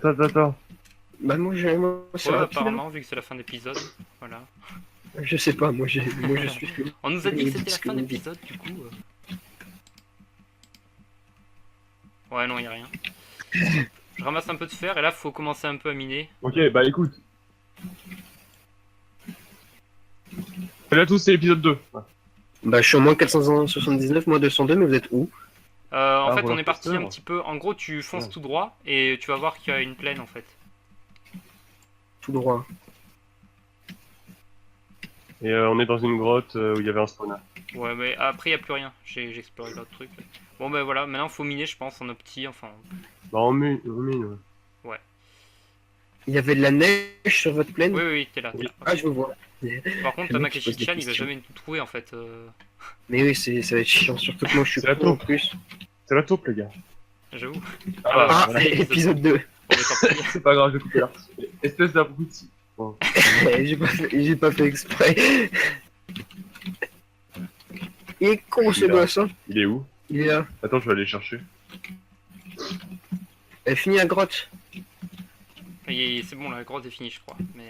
Attends. Bah moi c'est Ouais, rapide. apparemment, vu que c'est la fin d'épisode. Voilà. Je sais pas, moi je suis. On nous a dit que c'était la Parce que fin vous me dites. d'épisode, du coup. Ouais, non, y a rien. Je ramasse un peu de fer et là, faut commencer un peu à miner. Ok, bah écoute. Là tous c'est l'épisode 2. Ouais. Bah je suis au moins 479, moins 202, mais vous êtes où? En Ah, fait, on roller est parti coaster. un petit peu. En gros, tu fonces Ouais. tout droit et tu vas voir qu'il y a une plaine en fait. Tout droit. Et on est dans une grotte où il y avait un spawner. Ouais, mais après, il n'y a plus rien. J'ai exploré l'autre truc. Bon, ben voilà, maintenant, faut miner, je pense, en opti. Enfin, Bah on mine, ouais. ouais. Il y avait de la neige sur votre plaine? Oui, oui, oui, t'es là. Oui. Ah, je vous vois. Par contre, Le mec, Tamakassi il pose des Chan, il va questions. jamais nous trouver en fait. Mais oui, ça va être chiant, surtout que moi je suis C'est la pro en taupe. plus. C'est la taupe les gars. J'avoue. Ah, voilà. épisode 2. Bon, mais tant pis. C'est pas grave, je vais couper là. Espèce d'abruti. Bon. J'ai pas fait exprès. Il est con ce Il est là. gosse, hein. Il est où? Il est là. Attends, je vais aller chercher. Elle finit la grotte. C'est bon, la grotte est finie, je crois. Mais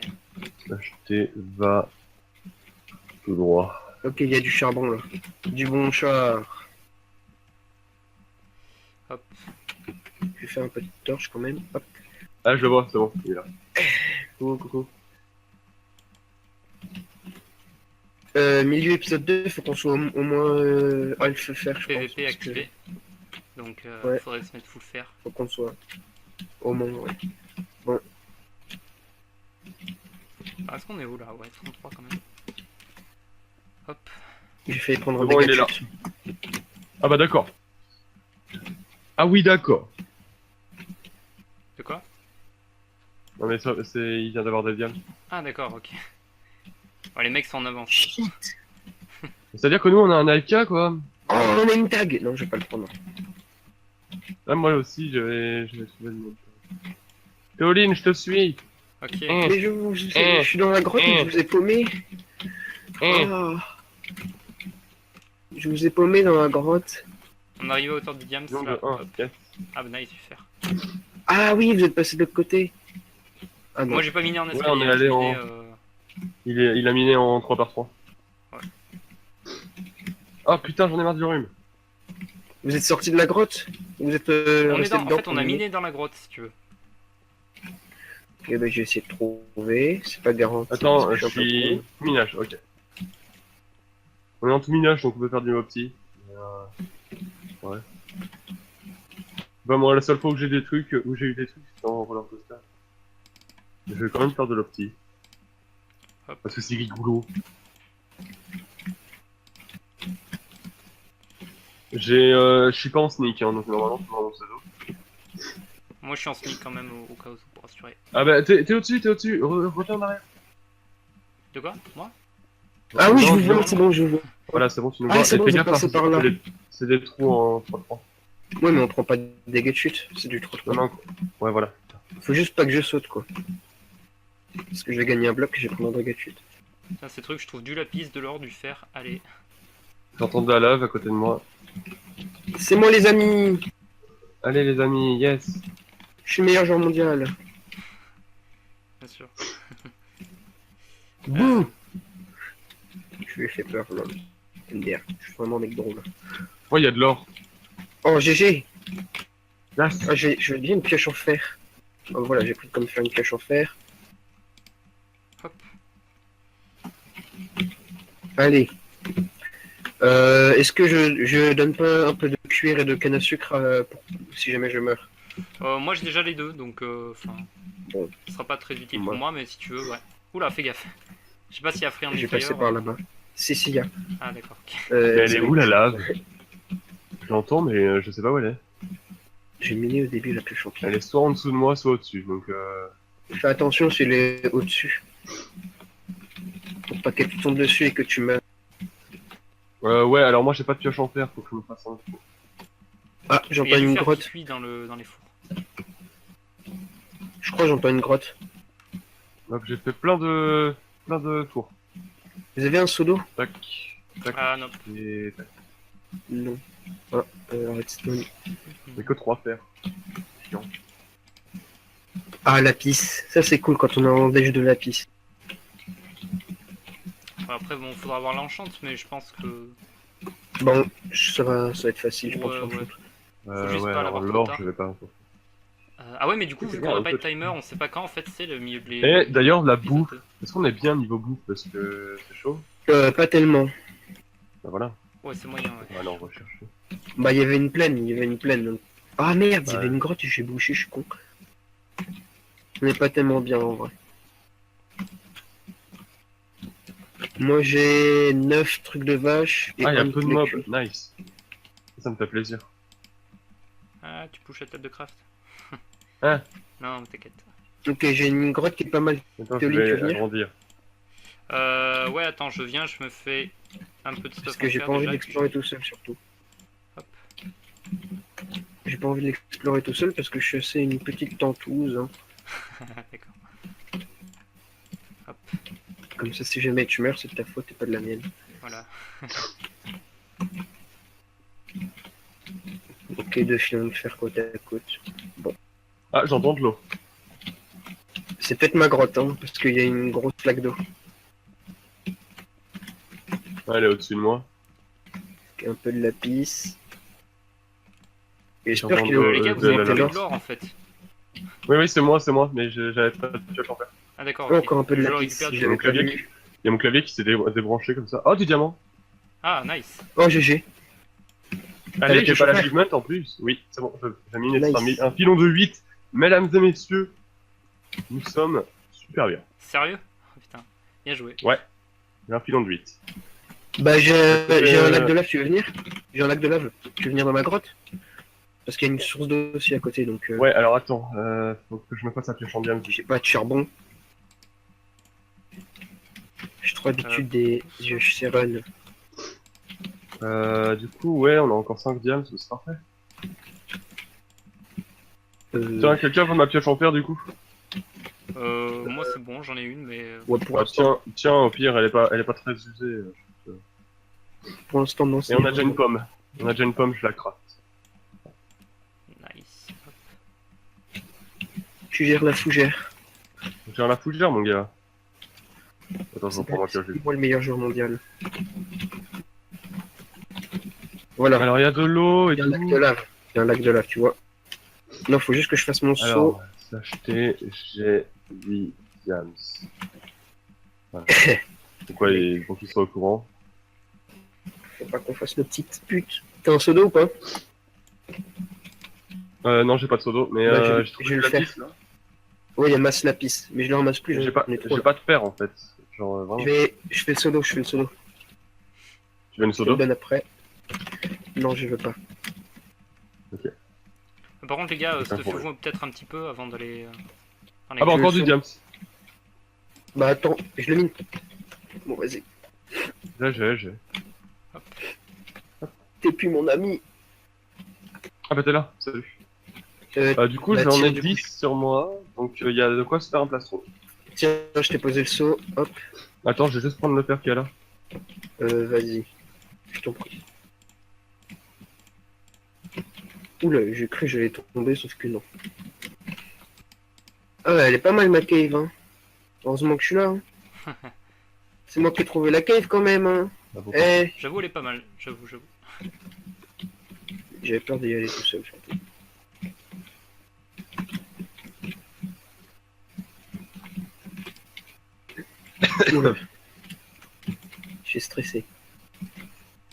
Acheter, va tout droit. Ok, il y a du charbon là. Du bon char. hop. Je vais faire un peu de torche quand même. Hop. Ah, je le vois, c'est bon, il est là. Coucou. Milieu épisode 2, faut qu'on soit au moins alpha fer, je pense. PVP parce que activé. Donc, Ouais. faudrait se mettre full fer. Faut qu'on soit au moins, ouais. Ah, est-ce qu'on est où là? Ouais, 33 quand même. Hop. J'ai failli prendre C'est un bon, il est dégât là. de chute. Ah bah d'accord. Ah oui, d'accord. De quoi? Non mais ça, il vient d'avoir des diams. Ah, d'accord, ok. Oh, les mecs sont en avance. Shit. C'est-à-dire que nous, on a un AFK, quoi. Oh, on a une tag. Non, je vais pas le prendre. Ah, moi aussi, je vais trouver le monde. Théoline, je te suis. Ok. Mais je suis dans la grotte et je vous ai paumé. Ah. Je vous ai paumé dans la grotte. On arrive à hauteur du diams Donc, là. un, Hop. yes. Ah, bah nice, du fer. Ah oui, vous êtes passé de l'autre côté. Ah non. Moi, j'ai pas miné en escalier. on est hein, allé j'ai en- miné, Il a miné en 3x3. Ouais. Ah putain, j'en ai marre du rhume. Vous êtes sorti de la grotte? Vous êtes On est resté dans... En dedans fait, on a miné dans la grotte, si tu veux. Ok, bah, je vais essayer de trouver. C'est pas garanti. Attends, parce que je un peu suis tout minage, ok. On est en tout minage, donc on peut faire du opti. Ouais. Bah moi, la seule fois où j'ai des trucs, où j'ai eu des trucs, c'était en roller coaster. Je vais quand même faire de l'opti. Hop. Parce que c'est rigolo. Je suis pas en sneak, hein, donc normalement je suis dans mon pseudo. Moi, je suis en sneak quand même au cas où, pour rassurer. Ah bah t'es au-dessus, retourne en arrière. De quoi? Moi? Ah oui, je Non, vous vois, non. c'est bon, je vous vois. Voilà, c'est bon, tu nous Ah, vois. c'est Et bon, fais vous gaffe, passez parce que par là. c'est des trous en 3-3. Ouais, mais on prend pas de dégâts de chute. C'est du trop. Non, non, ouais, voilà. Faut juste pas que je saute, quoi. Parce que je vais gagner un bloc et je vais prendre un dégât de chute. Tiens, ces trucs, je trouve du lapis, de l'or, du fer. Allez. J'entends de la lave à côté de moi. C'est moi, les amis. Allez les amis, yes. Je suis meilleur joueur mondial. Bien sûr. Bouh. Je lui ai fait peur, lol. MDR. Je suis vraiment un mec drôle. Ouais, il y a de l'or. Oh, GG. Là, Ah, je veux bien une pioche en fer. Oh, voilà, j'ai pris comme faire une pioche en fer. Hop. Allez. Est-ce que je donne pas un peu de cuir et de canne à sucre si jamais je meurs? Moi, j'ai déjà les deux, donc enfin, Bon. ce sera pas très utile Moi. pour moi, mais si tu veux, ouais. Oula, fais gaffe. Je sais pas s'il y a Free Je vais Fire. passer par là-bas. Si, si, y a. Ah, d'accord. ok. mais elle est c'est où bon. la lave? Je l'entends, mais je sais pas où elle est. J'ai miné au début la pioche en pierre. Elle est soit en dessous de moi, soit au-dessus. Donc, Fais attention s'il est au-dessus. Pour pas qu'elle te tombe dessus et que tu meurs. ouais, alors moi j'ai pas de pioche en fer, faut que je me fasse un trou. Ah, Il y a j'entends du une fer qui grotte. cuit dans les fours. Je crois que j'entends une grotte. Donc j'ai fait plein de tours. Vous avez un seau d'eau? Tac, tac, Ah, non. et tac. Non. Ah, redstone. J'ai que 3 fers. Chiant. Ah, lapis. Ça, c'est cool quand on a un déj de lapis. Enfin, après, bon, faudra avoir l'enchante, mais je pense que. Bon, ça va être facile, je pense. Ouais, l'enchant. ouais. Faut juste Ouais, pas alors l'avoir trop l'or, tard. je vais pas. Ah ouais, mais du coup, C'est vu bien, qu'on n'a un pas de peu. timer, on sait pas quand en fait c'est le milieu de Et d'ailleurs, la les bouffe. œufs. Est-ce qu'on est bien niveau bouffe? Parce que c'est chaud. Pas tellement. Bah voilà. Ouais, c'est moyen, ouais. Ouais, non, on va chercher. Bah, il y avait une plaine, donc. Ah merde, il y Ouais. avait une grotte et j'ai bouché, je suis con. On n'est pas tellement bien en vrai. Moi j'ai 9 trucs de vache et Ah, il y a un peu de poulet mobs. cuit. Nice. Ça me fait plaisir. Ah, tu pushes la table de craft. Hein? Non, t'inquiète. Ok, j'ai une grotte qui est pas mal. Attends, je Théoline, tu vais veux venir? agrandir. Ouais, attends, je viens, je me fais un peu de Parce stuff que en j'ai fer pas envie déjà. d'explorer tout seul surtout. Hop. J'ai pas envie de l'explorer tout seul parce que je suis assez une petite tentouse. Hein. D'accord. Comme ça, si jamais tu meurs, c'est de ta faute et pas de la mienne. Voilà. Ok, deux filons de fer côte à côte. Ah, j'entends de l'eau. C'est peut-être ma grotte, hein, parce qu'il y a une grosse flaque d'eau. Ah, elle est au-dessus de moi. Un peu de lapis. Et J'entends j'espère qu'il de est l'eau, Les gars, au vous avez de trouvé l'or. de l'or en fait. Oui, c'est moi, mais j'avais pas de pioche en fer. Ah d'accord, Oh, ok. encore un peu de Je le lapis. récupère du Il y a coup. mon clavier qui, il y a mon clavier qui s'est débranché comme ça. Oh, du diamant. Ah, nice. Oh, GG. Allez, Avec j'ai le pas chauffeur. l'achievement en plus. Oui, c'est bon, j'ai mis Nice. un filon de 8. Mesdames et messieurs, nous sommes super bien. Sérieux? Oh, putain. Bien joué. Ouais, j'ai un filon de 8. Bah, j'ai Euh, un lac de lave, tu veux venir? J'ai un lac de lave. Tu veux venir dans ma grotte? Parce qu'il y a une source d'eau aussi à côté, donc Ouais, alors attends, faut que je me fasse la pioche en diamant. j'ai pas de charbon. J'ai trop habitude des yeux Seren. Du coup, ouais, on a encore 5 diams, c'est parfait. Tiens, quelqu'un veut ma pioche en fer du coup? Moi c'est bon, j'en ai une, mais. Ouais, pour Ah, l'instant, tiens, au pire, elle est pas très usée. non. Et on a déjà une pomme. Je la craft. Nice. Hop. Tu gères la fougère. J'ai la fougère, mon gars. Attends, je C'est reprends ma pioche. moi le meilleur joueur mondial. Voilà, Alors, il y a de l'eau et il y a un lac de tout. lave. Il y a un lac de lave, tu vois. Non, faut juste que je fasse mon saut. Alors, s'acheter, j'ai 8 diams. Voilà. Pourquoi pour qu'ils soient au courant? Faut pas qu'on fasse nos petites putes. T'as un seau d'eau ou pas? Non, j'ai pas de seau d'eau, mais Bah, j'ai trouvé je vais du le faire. lapis là. Ouais, il y a masse lapis, mais je le ramasse plus. J'ai pas, j'en ai trop, j'ai là. pas de fer en fait. Genre, vraiment. Je fais le seau d'eau, je fais le seau d'eau. Tu veux une seau Je te le d'eau? donne après. Non, je veux pas. Par contre, les gars, Aucun stuffez-vous peut-être un petit peu avant d'aller. Dans les Ah bah Tu veux encore le du seau? diams. Bah attends, je le mine. Bon, vas-y. Là, j'ai. T'es plus mon ami. Ah bah t'es là, salut. Du coup, bah, j'en tiens, ai du coup, 10 sur moi, donc il y a de quoi se faire un plastron. Tiens, je t'ai posé le seau. Hop, Attends, je vais juste prendre le fer qu'il y a là. vas-y. Je t'en prie. Oula, j'ai cru que j'allais tomber, sauf que non. Ah, elle est pas mal ma cave, hein. Heureusement que je suis là. Hein. C'est moi qui ai trouvé la cave quand même, hein. Ah, bon. Eh, J'avoue, elle est pas mal. J'avoue. j'avais peur d'y aller tout seul, surtout. Oula. J'ai stressé.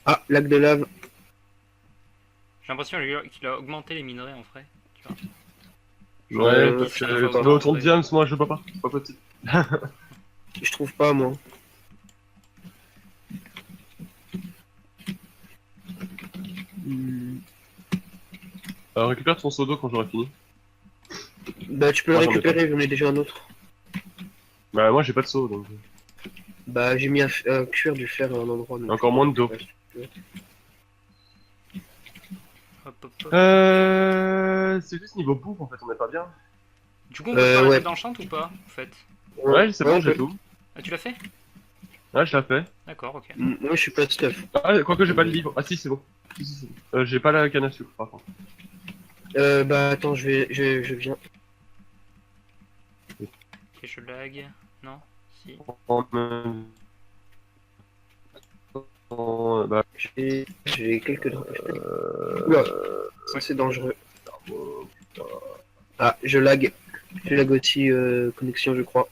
Ah, lac de lave. J'ai l'impression qu'il a augmenté les minerais en vrai. Tu vois. Ouais, parce parce que que t'en veux autour de diams, moi je peux pas. C'est pas possible. Je trouve pas, moi. Récupère ton seau d'eau quand j'aurai fini. Bah, tu peux le Moi, j'en ai récupérer, j'en ai déjà un autre. Bah moi j'ai pas de seau donc. Bah, j'ai mis un cuir du fer à un endroit. donc Encore je peux moins de dos. récupérer. Hop. C'est juste niveau bouffe en fait, on est pas bien. Du coup, on peut faire la ouais. tête d'enchant ou pas en fait? Ouais, c'est bon, on j'ai peut. tout. Ah, tu l'as fait? Ouais, je l'ai fait. D'accord, ok. Moi, je suis pas stuff. Ah, quoique j'ai pas le livre. Ah si, c'est bon. Si, c'est bon. J'ai pas la canne à sucre par contre. Bah, attends, je viens. je lag. Non? Si. En même temps, bah, J'ai quelques... Oula, ça c'est dangereux. Ah, je lag. Je lag aussi connexion, je crois.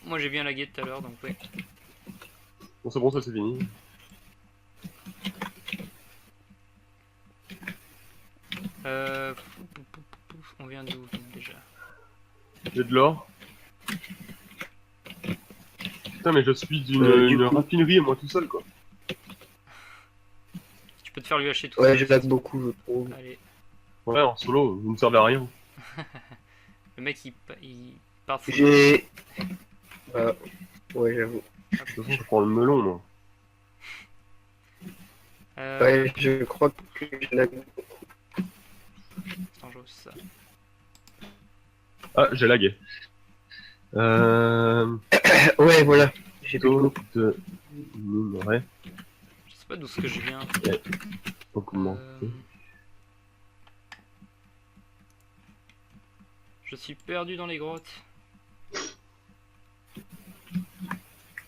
Moi j'ai bien lagué tout à l'heure, donc ouais. bon, ça c'est fini. On vient d'où déjà? J'ai de l'or. Putain, mais je suis Du une coup- raffinerie, moi tout seul, quoi. Tu peux te faire lui hacher tout Ouais, seul. je lag beaucoup, je trouve. Allez, Ouais, en solo, vous ne servez à rien. le mec il part full. J'ai... ouais, j'avoue. De toute façon, je prends le melon, moi. Ouais, je crois que je lag. Attends, j'ose ça. Ah, j'ai lagué. Ouais, voilà. J'ai plus de Taux coupe. de minerai Je sais pas d'où ce que je viens. augmenté. Je suis perdu dans les grottes.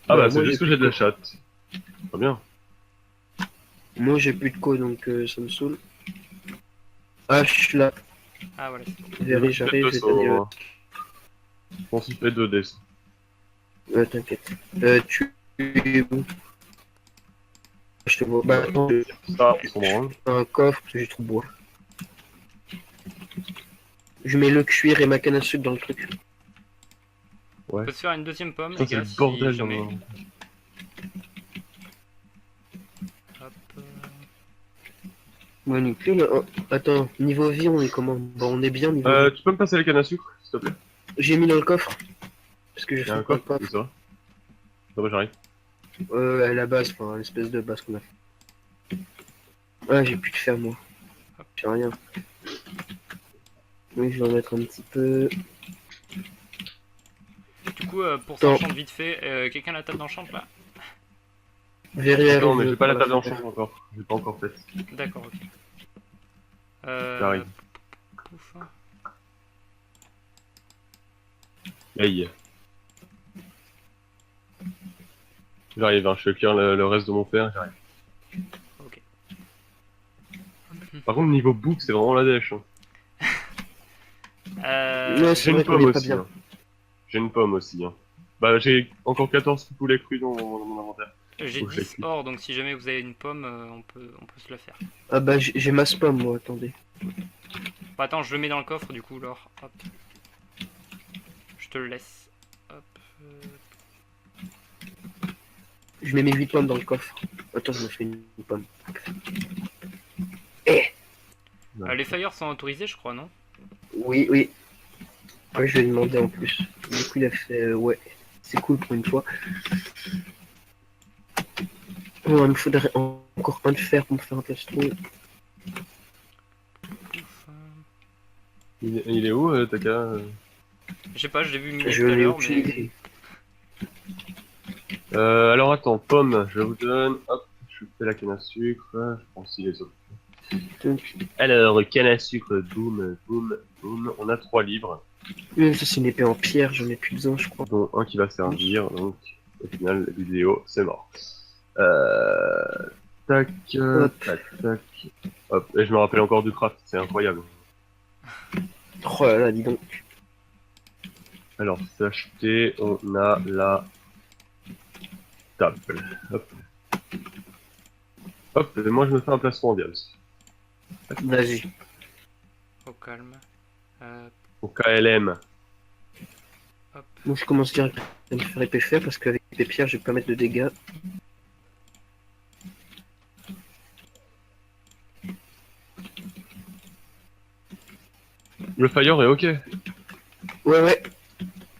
Ah bah, moi, c'est j'ai juste que plus j'ai de de la chatte. Très bien. Moi, j'ai plus de co, donc ça me saoule. Ah, je suis là. Ah voilà. Verrai, j'arrive, je vais donner... On s'y fait 2 dés. T'inquiète. Tu es où? Je te vois. Bah, attends, Ça, on s'en branle. un coffre, parce que j'ai trop de bois. Je mets le cuir et ma canne à sucre dans le truc. On peut se faire une deuxième pomme, Ça, les c'est gars, le bordel si dans jamais. mon... Hop. Ouais, nickel. Oh, attends, niveau vie, on est comment? Bon, on est bien niveau vie. Tu peux me passer les cannes à sucre, s'il te plaît? J'ai mis dans le coffre. Parce que je Il y a un fais pas le coffre, coffre. c'est ça? Non, bah j'arrive. À la base, enfin, l'espèce de base qu'on a fait. Ah, j'ai plus de fer, moi. J'ai rien. Oui, je vais en mettre un petit peu. Du coup, pour Attends. s'enchante vite fait, quelqu'un a la table d'enchante là? Verrier Non, arrive mais j'ai pas la pour table faire. d'enchant encore. J'ai pas encore fait. D'accord, ok. J'arrive. Pouf. Aïe. J'arrive, hein. Je vais cuire le reste de mon fer, j'arrive. Ok. Par contre, niveau bouffe, c'est vraiment la dèche. Hein. Ouais, c'est J'ai vrai une qu'on pomme est pas aussi. bien. Hein. J'ai une pomme aussi. Hein. Bah, j'ai encore 14 poulets crus dans mon inventaire. J'ai Faut que je les 10 cuise. or, donc si jamais vous avez une pomme, on peut se la faire. Ah bah, j'ai masse pomme, moi, attendez. Bon, attends, je le mets dans le coffre du coup, l'or. Hop. Je te le laisse. Hop. Je mets mes 8 pommes dans le coffre. Attends, je me fais une pomme. Les fires sont autorisés, je crois, non? Oui, oui. Ouais, je vais demander en plus. Du coup, il a fait... ouais, c'est cool pour une fois. Oh, il me faudrait encore un de fer pour me faire un plastron. Pouf. Il est où, Taka Je sais pas, je l'ai vu miner Je tout à n'ai l'heure, aucune mais... idée. Alors attends, pomme, je vous donne. Hop, je fais la canne à sucre. Je prends aussi les autres. Donc, Alors, canne à sucre, boum, boum, boum. On a 3 livres, ça, c'est une épée en pierre, j'en ai plus besoin, je crois. dont un qui va servir. Donc, au final, la vidéo, c'est mort. Tac, Hop. tac, tac. Hop, et je me rappelle encore du craft, c'est incroyable. Oh là là, dis donc. Alors, c'est acheté, on a la table. Hop. Hop, et moi je me fais un plastron en diams. Vas-y. Au calme. Au KLM. Hop. Moi, je commence direct à me faire épée fer parce qu'avec les pierres, je vais pas mettre de dégâts. Le fire est ok. Ouais, ouais.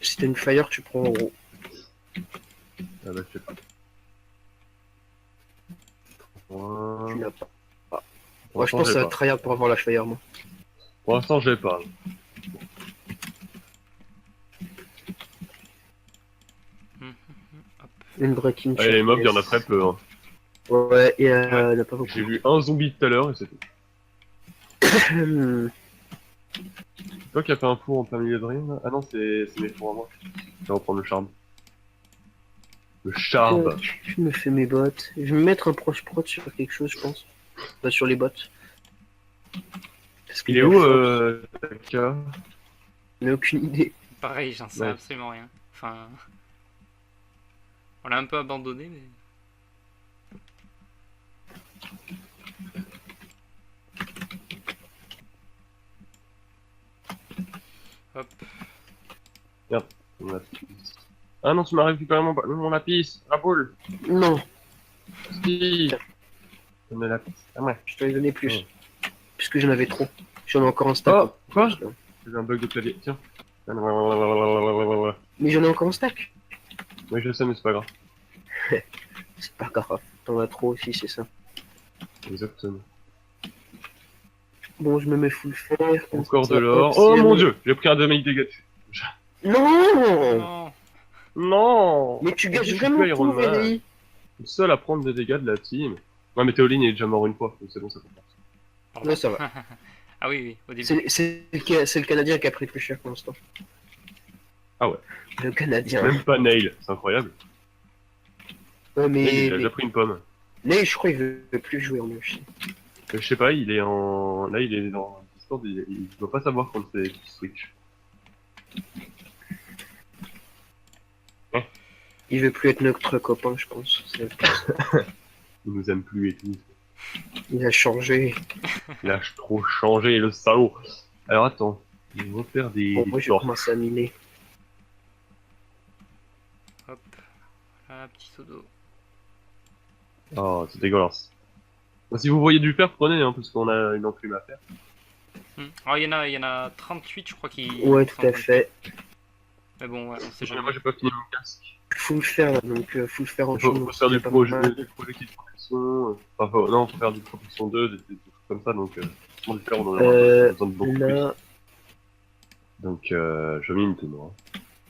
Si t'as une fire, tu prends en gros. Ah bah, je sais pas. Tu n'as pas. Pour Ouais, je l'instant, pense que j'ai ça va pas. tryhard pour avoir la fire, moi. Pour l'instant, j'ai pas. Une breaking. Allez, les mobs, il y en a très peu. Hein. Ouais, et il n'y en a pas beaucoup. J'ai vu un zombie tout à l'heure et c'est tout. toi qui a fait un four en plein milieu de rien là. Ah non, c'est mes fours à moi. Je vais reprendre le charme. Le charme. Je me fais mes bottes. Je vais me mettre un proche prot sur quelque chose, je pense. Pas sur les bottes. Parce Il est que où, je Taka? n'ai aucune idée. Pareil, j'en sais Ouais. absolument rien. Enfin. On l'a un peu abandonné, mais. Hop. Mon lapis. Ah non, tu m'as récupéré mon lapis. La boule. Non, Si. Donne le lapis. Ah ouais. je t'en ai donné plus. Oh. Puisque j'en avais trop. J'en ai encore un stack. Oh, quoi? Putain. J'ai un bug de clavier. Tiens. Oui, Mais j'en ai encore un stack. je sais, mais c'est pas grave. C'est pas grave. T'en as trop aussi, c'est ça. Exactement. Bon, je me mets full fer. comme Encore ça, de l'or. hop, Oh c'est mon bon. dieu, j'ai pris un demi-dégâts dessus. Non Non. Non. Mais tu gâches Je suis vraiment plus Iron tout, Man. Véry. Le seul à prendre des dégâts de la team. Ouais, mais Théoline est déjà mort une fois, donc c'est bon, ça compense. Pardon. Ouais, ça va. Ah oui, oui, au début. C'est le Canadien qui a pris le plus cher pour l'instant. Ah ouais. Le Canadien. Même pas Nail, c'est incroyable. Ouais, Nail, il a mais déjà pris une pomme. je crois qu'il veut plus jouer en UFC. Je sais pas, il est en. Là, il est dans Discord, il doit pas savoir quand c'est Switch. Il veut plus être notre copain, je pense. Il nous aime plus et tout. Il a changé. Il a trop changé, le salaud. Alors attends, je vais refaire Bon, moi, des je vais torches. commencer à miner. Hop. Voilà, petit seau d'eau. Oh, c'est dégueulasse. Bon, si vous voyez du fer, prenez, hein, parce qu'on a une enclume à faire. Alors, il y en a 38, je crois, qui. Ouais, sont tout à dans le- fait. Mais bon, ouais, on sait Mais jamais. moi, j'ai pas fini mon casque. Full faire, donc full faire en Faut faire du pas projet, mal. des projectiles de protection. Non, faut faire du protection 2, des trucs comme ça, donc sans du fer, on en a besoin de beaucoup plus. Là, Donc, je mine tout, moi.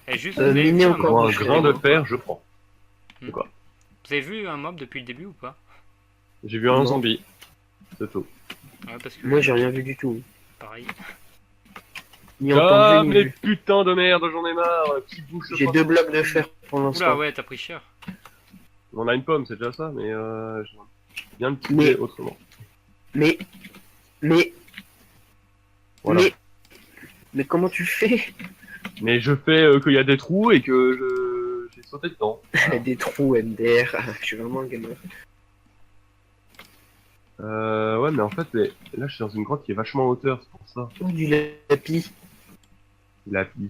Et juste, vous avez miner vu un encore mob Pour un du depuis grain le de début fer, je prends. Vous avez vu un mob depuis le début ou pas? J'ai vu un Non. zombie. C'est tout. Ouais, parce que. moi, j'ai rien vu du tout. Pareil. Ni Ah, entendu, ni mais vu. putain de merde, j'en ai marre. Qui bouge le J'ai poing. 2 blocs de fer pour Oula, l'instant. ouais, t'as pris cher. On a une pomme, c'est déjà ça, mais je viens de Mais- tuer autrement. Mais, Voilà. mais comment tu fais? Mais je fais qu'il y a des trous et que j'ai sauté dedans. Il y a des trous MDR. Je suis vraiment un gamer. Ouais, mais en fait, là, je suis dans une grotte qui est vachement en hauteur, c'est pour ça. Oh, du lapis. La vie.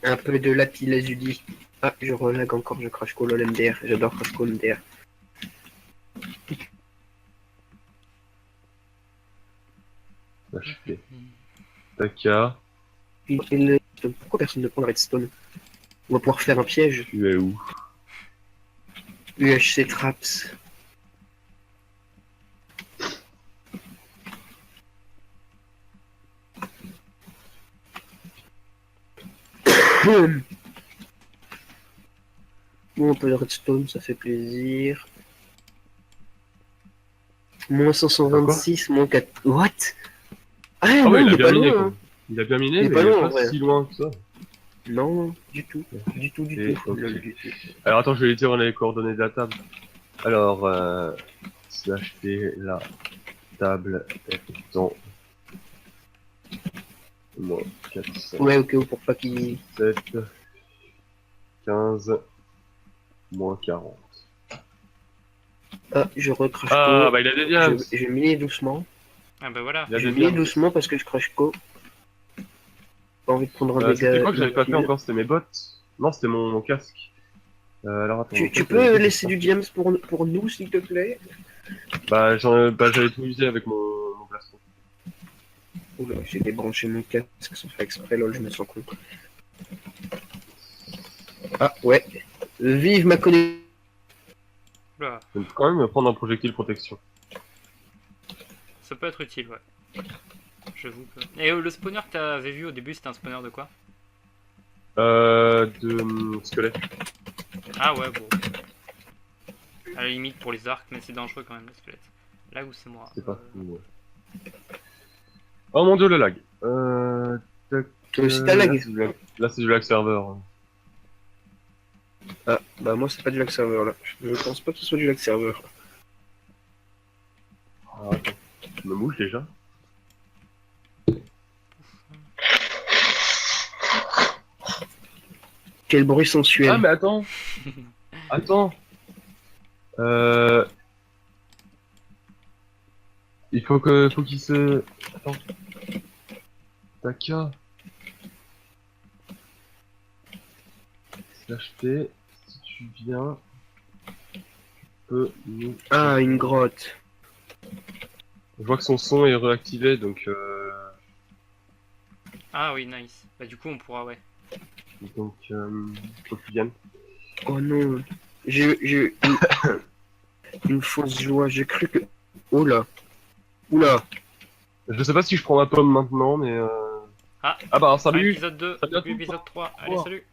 Un peu de lapis lazuli. Ah, je relag encore, je crash call MDR. J'adore crash call MDR. Là, je fais. Taka, Pourquoi personne ne prend le redstone? On va pouvoir faire un piège. tu es où? UHC Traps. Bon, un peu de redstone, ça fait plaisir. Moins 526, moins 4. What? Ah, non, ouais, il est pas miné, loin. quoi. Hein. Il a bien miné, Il est mais pas il est loin, en pas vrai. si loin que ça. Non, du tout. Du tout, Et, du tout. ok. Lol, du tout. Alors attends, je vais lui dire les coordonnées de la table. Alors, slash T, la table étant moins 4, 5, Ouais, ok, pour pas qu'il. 7, 15, moins 40. Ah, je recrash Ah, co. bah il a des diams. Je mine doucement. Ah bah voilà. Il a Je des mine diams. doucement parce que je crash co. Pas envie de prendre un dégât. C'était quoi que j'avais pas fait inutile. encore? C'était mes bottes? Non, c'était mon casque. Alors attends. en Tu fait, peux laisser du diams pour nous, s'il te plaît? Bah, j'avais tout usé avec mon plastron. Oula, j'ai débranché mon casque sans faire exprès, lol, je me sens con. Ah, ouais. Vive ma connexion. Oula, Je vais quand même prendre un projectile protection. ça peut être utile, ouais. J'avoue que. Et le spawner que t'avais vu au début, c'était un spawner de quoi? De squelette. Ah ouais, bon. À la limite pour les arcs, mais c'est dangereux quand même, le squelette. Là où c'est moi. C'est pas fou, ouais. Oh mon dieu, le lag. Toi aussi t'as lag. Là, c'est du lag serveur. Ah, bah moi c'est pas du lag serveur là. Je pense pas que ce soit du lag serveur. Ah, attends. Je me bouge déjà. Quel bruit sensuel. Ah, mais attends. Attends. Euh... faut qu'il se... Attends. Taka. Slash P. Si tu viens... Tu peux nous... Ah, une grotte. Je vois que son son est réactivé, donc... Ah oui, nice. Bah du coup on pourra, ouais. Faut qu'il vienne. Oh non. J'ai eu une fausse joie. J'ai cru que... Oh là. Oula. Je sais pas si je prends ma pomme maintenant, mais... Ah. Ah bah, salut. Épisode 2, Salut à tous. épisode 3. Allez, Au revoir. salut.